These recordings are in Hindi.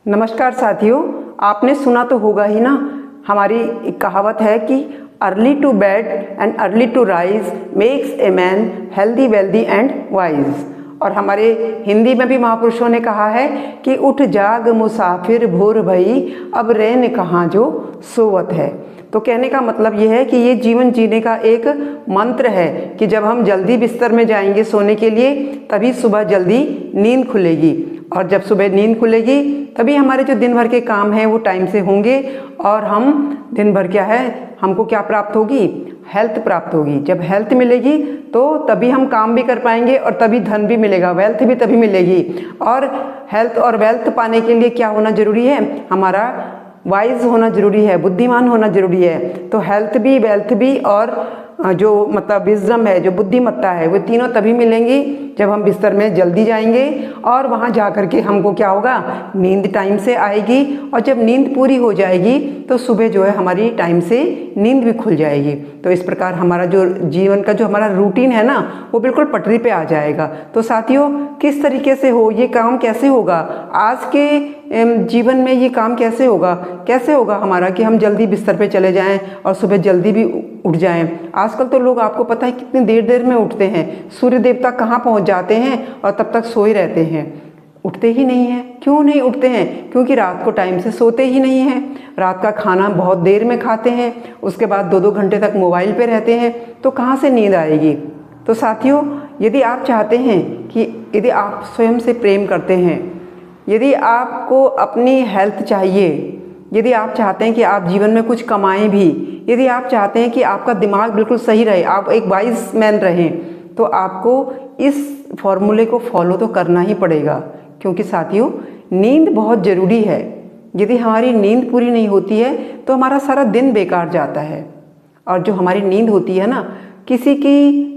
नमस्कार साथियों, आपने सुना तो होगा ही ना। हमारी एक कहावत है कि early to bed and early to rise makes a man healthy wealthy and wise. और हमारे हिंदी में भी महापुरुषों ने कहा है कि उठ जाग मुसाफिर भोर भई, अब रैन कहाँ जो सोवत है। तो कहने का मतलब ये है कि ये जीवन जीने का एक मंत्र है कि जब हम जल्दी बिस्तर में जाएंगे सोने के लिए, तभी सुबह जल्दी नींद खुलेगी, और जब सुबह नींद खुलेगी तभी हमारे जो दिन भर के काम हैं वो टाइम से होंगे, और हम दिन भर क्या है, हमको क्या प्राप्त होगी, हेल्थ प्राप्त होगी। जब हेल्थ मिलेगी तो तभी हम काम भी कर पाएंगे और तभी धन भी मिलेगा, वेल्थ भी तभी मिलेगी। और हेल्थ और वेल्थ पाने के लिए क्या होना जरूरी है, हमारा वाइज होना जरूरी है, बुद्धिमान होना जरूरी है। तो हेल्थ भी, वेल्थ भी और जो मतलब विजडम है, जो बुद्धिमत्ता है, वो तीनों तभी मिलेंगी जब हम बिस्तर में जल्दी जाएंगे, और वहाँ जा कर के हमको क्या होगा, नींद टाइम से आएगी। और जब नींद पूरी हो जाएगी तो सुबह जो है हमारी टाइम से नींद भी खुल जाएगी। तो इस प्रकार हमारा जो जीवन का जो हमारा रूटीन है ना, वो बिल्कुल पटरी पे आ जाएगा। तो साथियों, किस तरीके से हो ये काम, कैसे होगा आज के जीवन में, ये काम कैसे होगा हमारा कि हम जल्दी बिस्तर पे चले जाएं और सुबह जल्दी भी उठ जाएं। आजकल तो लोग, आपको पता है कितनी देर देर में उठते हैं, सूर्य देवता कहाँ पहुँच जाते हैं और तब तक सोए रहते हैं, उठते ही नहीं हैं। क्यों नहीं उठते हैं? क्योंकि रात को टाइम से सोते ही नहीं हैं, रात का खाना बहुत देर में खाते हैं, उसके बाद 2-2 घंटे तक मोबाइल पे रहते हैं, तो कहाँ से नींद आएगी। तो साथियों, यदि आप चाहते हैं कि, यदि आप स्वयं से प्रेम करते हैं, यदि आपको अपनी हेल्थ चाहिए, यदि आप चाहते हैं कि आप जीवन में कुछ कमाएं भी, यदि आप चाहते हैं कि आपका दिमाग बिल्कुल सही रहे, आप एक वाइज मैन रहें, तो आपको इस फॉर्मूले को फॉलो तो करना ही पड़ेगा। क्योंकि साथियों, नींद बहुत ज़रूरी है। यदि हमारी नींद पूरी नहीं होती है तो हमारा सारा दिन बेकार जाता है। और जो हमारी नींद होती है ना, किसी की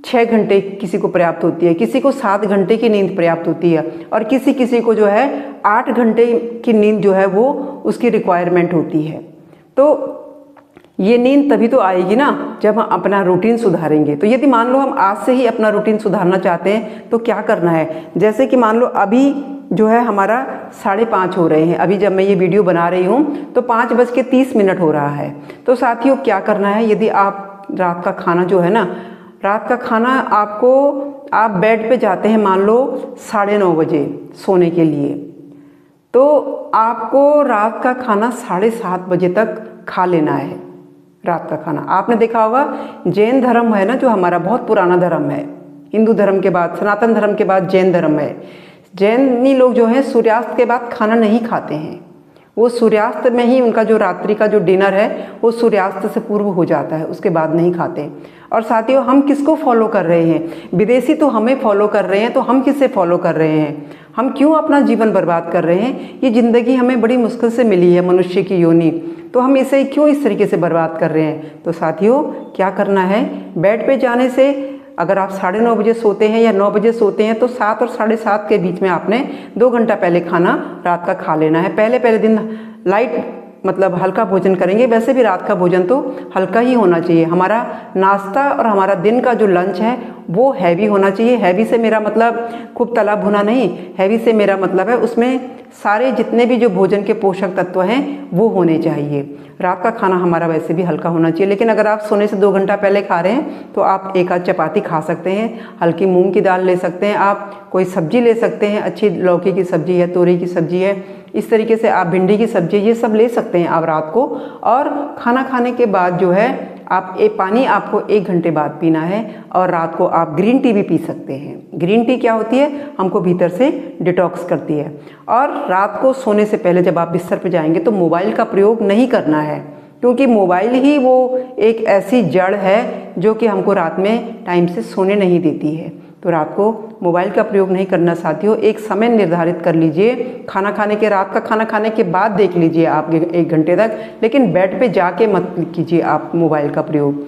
6 घंटे किसी को पर्याप्त होती है, किसी को 7 घंटे की नींद पर्याप्त होती है, और किसी को जो है 8 घंटे की नींद जो है वो उसकी रिक्वायरमेंट होती है। तो ये नींद तभी तो आएगी ना जब हम अपना रूटीन सुधारेंगे। तो यदि मान लो हम आज से ही अपना रूटीन सुधारना चाहते हैं तो क्या करना है, जैसे कि मान लो अभी जो है हमारा 5:30 हो रहे हैं, अभी जब मैं ये वीडियो बना रही हूँ तो 5:30 हो रहा है। तो साथियों, क्या करना है, यदि आप रात का खाना जो है ना, रात का खाना आप बेड पे जाते हैं मान लो 9:30 बजे सोने के लिए, तो आपको रात का खाना 7:30 बजे तक खा लेना है। रात का खाना आपने देखा होगा, जैन धर्म है ना, जो हमारा बहुत पुराना धर्म है, हिंदू धर्म के बाद, सनातन धर्म के बाद जैन धर्म है। जैनी लोग जो हैं सूर्यास्त के बाद खाना नहीं खाते हैं, वो सूर्यास्त में ही उनका जो रात्रि का जो डिनर है वो सूर्यास्त से पूर्व हो जाता है, उसके बाद नहीं खाते। और साथियों, हम किसको फॉलो कर रहे हैं? विदेशी तो हमें फॉलो कर रहे हैं, तो हम किससे फॉलो कर रहे हैं? हम क्यों अपना जीवन बर्बाद कर रहे हैं? ये ज़िंदगी हमें बड़ी मुश्किल से मिली है, मनुष्य की योनि, तो हम इसे क्यों इस तरीके से बर्बाद कर रहे हैं? तो साथियों, क्या करना है, बेड पे जाने से अगर आप 9:30 बजे सोते हैं या 9 बजे सोते हैं तो 7 और 7:30 के बीच में आपने 2 घंटा पहले खाना रात का खा लेना है। पहले दिन लाइट मतलब हल्का भोजन करेंगे, वैसे भी रात का भोजन तो हल्का ही होना चाहिए। हमारा नाश्ता और हमारा दिन का जो लंच है वो हैवी होना चाहिए। हैवी से मेरा मतलब खूब तला भुना नहीं, हैवी से मेरा मतलब है उसमें सारे जितने भी जो भोजन के पोषक तत्व हैं वो होने चाहिए। रात का खाना हमारा वैसे भी हल्का होना चाहिए, लेकिन अगर आप सोने से 2 घंटा पहले खा रहे हैं तो आप 1 आध चपाती खा सकते हैं, हल्की मूंग की दाल ले सकते हैं, आप कोई सब्जी ले सकते हैं, अच्छी लौकी की सब्जी है, तोरी की सब्जी है, इस तरीके से आप भिंडी की सब्जी, ये सब ले सकते हैं आप रात को। और खाना खाने के बाद जो है आप पानी आपको 1 घंटे बाद पीना है, और रात को आप ग्रीन टी भी पी सकते हैं। ग्रीन टी क्या होती है, हमको भीतर से डिटॉक्स करती है। और रात को सोने से पहले जब आप बिस्तर पर जाएंगे तो मोबाइल का प्रयोग नहीं करना है, क्योंकि मोबाइल ही वो एक ऐसी जड़ है जो कि हमको रात में टाइम से सोने नहीं देती है। तो रात को मोबाइल का प्रयोग नहीं करना साथियों। एक समय निर्धारित कर लीजिए, खाना खाने के, रात का खाना खाने के बाद देख लीजिए आप 1 घंटे तक, लेकिन बेड पे जाके मत कीजिए आप मोबाइल का प्रयोग।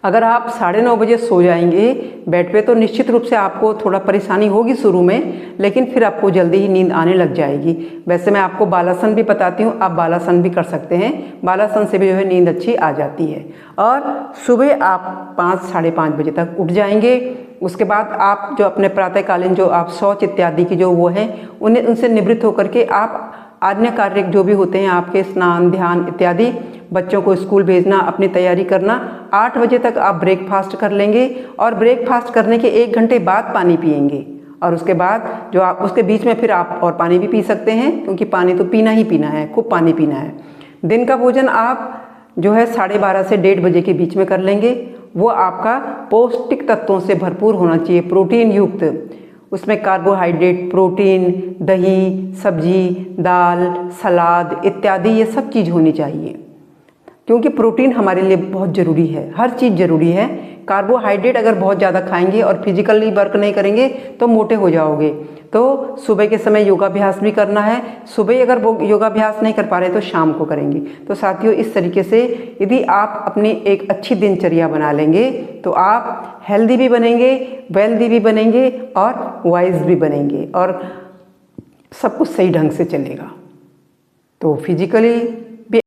अगर आप 9:30 बजे सो जाएंगे बेड पे तो निश्चित रूप से आपको थोड़ा परेशानी होगी शुरू में, लेकिन फिर आपको जल्दी ही नींद आने लग जाएगी। वैसे मैं आपको बालासन भी बताती हूँ, आप बालासन भी कर सकते हैं, बालासन से भी जो है नींद अच्छी आ जाती है। और सुबह आप 5 साढ़े 5 बजे तक उठ जाएंगे, उसके बाद आप जो अपने प्रातःकालीन जो आप शौच इत्यादि की जो वो है उनसे निवृत्त होकर के आप अन्य कार्य जो भी होते हैं आपके, स्नान ध्यान इत्यादि, बच्चों को स्कूल भेजना, अपनी तैयारी करना, 8 बजे तक आप ब्रेकफास्ट कर लेंगे और ब्रेकफास्ट करने के 1 घंटे बाद पानी पिएंगे। और उसके बाद जो आप उसके बीच में फिर आप और पानी भी पी सकते हैं, क्योंकि पानी तो पीना ही पीना है, खूब पानी पीना है। दिन का भोजन आप जो है 12:30 से 1:30 बजे के बीच में कर लेंगे। वो आपका पौष्टिक तत्वों से भरपूर होना चाहिए, प्रोटीन युक्त। उसमें कार्बोहाइड्रेट, प्रोटीन, दही, सब्जी, दाल, सलाद इत्यादि ये सब चीज़ होनी चाहिए, क्योंकि प्रोटीन हमारे लिए बहुत ज़रूरी है, हर चीज़ ज़रूरी है। कार्बोहाइड्रेट अगर बहुत ज़्यादा खाएंगे और फिजिकली वर्क नहीं करेंगे तो मोटे हो जाओगे। तो सुबह के समय योगाभ्यास भी करना है। सुबह अगर वो योगाभ्यास नहीं कर पा रहे तो शाम को करेंगे। तो साथियों, इस तरीके से यदि आप अपनी एक अच्छी दिनचर्या बना लेंगे तो आप हेल्दी भी बनेंगे, वेल्दी भी बनेंगे और वाइज भी बनेंगे और सब कुछ सही ढंग से चलेगा। तो फिजिकली